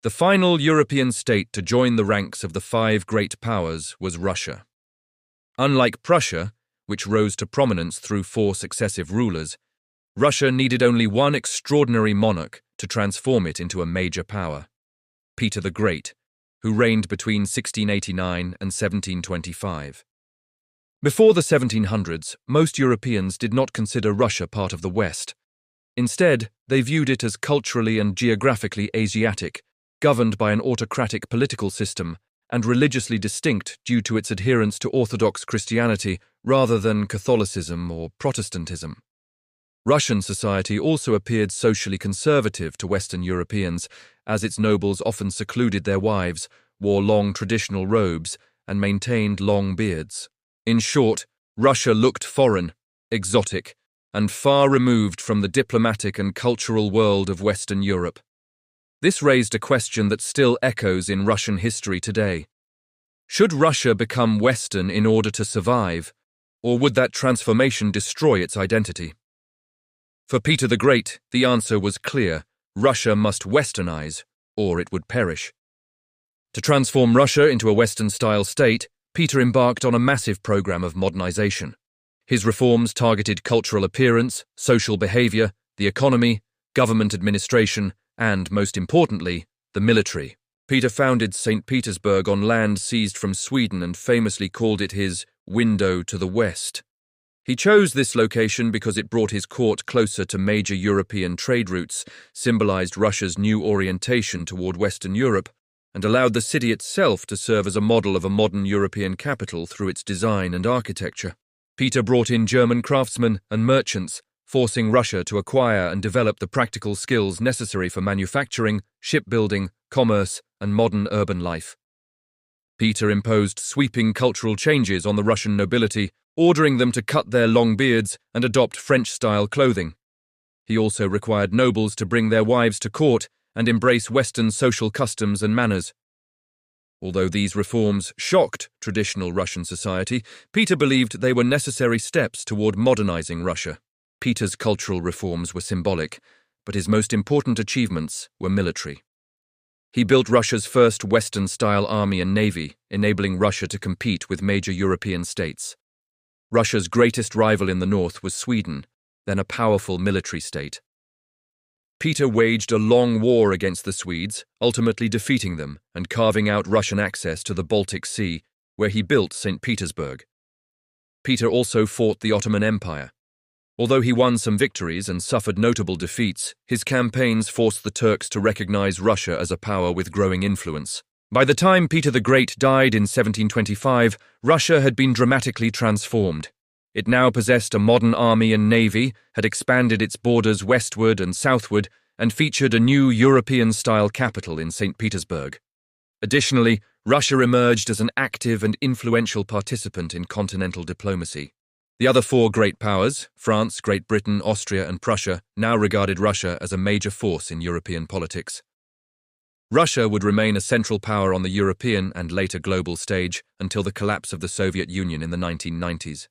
The final European state to join the ranks of the five great powers was Russia. Unlike Prussia, which rose to prominence through four successive rulers, Russia needed only one extraordinary monarch to transform it into a major power: Peter the Great, who reigned between 1689 and 1725. Before the 1700s, most Europeans did not consider Russia part of the West. Instead, they viewed it as culturally and geographically Asiatic, governed by an autocratic political system, and religiously distinct due to its adherence to Orthodox Christianity rather than Catholicism or Protestantism. Russian society also appeared socially conservative to Western Europeans, as its nobles often secluded their wives, wore long traditional robes, and maintained long beards. In short, Russia looked foreign, exotic, and far removed from the diplomatic and cultural world of Western Europe. This raised a question that still echoes in Russian history today. Should Russia become Western in order to survive, or would that transformation destroy its identity? For Peter the Great, the answer was clear: Russia must westernize, or it would perish. To transform Russia into a Western-style state, Peter embarked on a massive program of modernization. His reforms targeted cultural appearance, social behavior, the economy, government administration, and, most importantly, the military. Peter founded St. Petersburg on land seized from Sweden and famously called it his window to the West. He chose this location because it brought his court closer to major European trade routes, symbolized Russia's new orientation toward Western Europe, and allowed the city itself to serve as a model of a modern European capital through its design and architecture. Peter brought in German craftsmen and merchants, forcing Russia to acquire and develop the practical skills necessary for manufacturing, shipbuilding, commerce, and modern urban life. Peter imposed sweeping cultural changes on the Russian nobility, ordering them to cut their long beards and adopt French-style clothing. He also required nobles to bring their wives to court and embrace Western social customs and manners. Although these reforms shocked traditional Russian society, Peter believed they were necessary steps toward modernizing Russia. Peter's cultural reforms were symbolic, but his most important achievements were military. He built Russia's first Western-style army and navy, enabling Russia to compete with major European states. Russia's greatest rival in the north was Sweden, then a powerful military state. Peter waged a long war against the Swedes, ultimately defeating them and carving out Russian access to the Baltic Sea, where he built St. Petersburg. Peter also fought the Ottoman Empire. Although he won some victories and suffered notable defeats, his campaigns forced the Turks to recognize Russia as a power with growing influence. By the time Peter the Great died in 1725, Russia had been dramatically transformed. It now possessed a modern army and navy, had expanded its borders westward and southward, and featured a new European-style capital in St. Petersburg. Additionally, Russia emerged as an active and influential participant in continental diplomacy. The other four great powers, France, Great Britain, Austria, and Prussia, now regarded Russia as a major force in European politics. Russia would remain a central power on the European and later global stage until the collapse of the Soviet Union in the 1990s.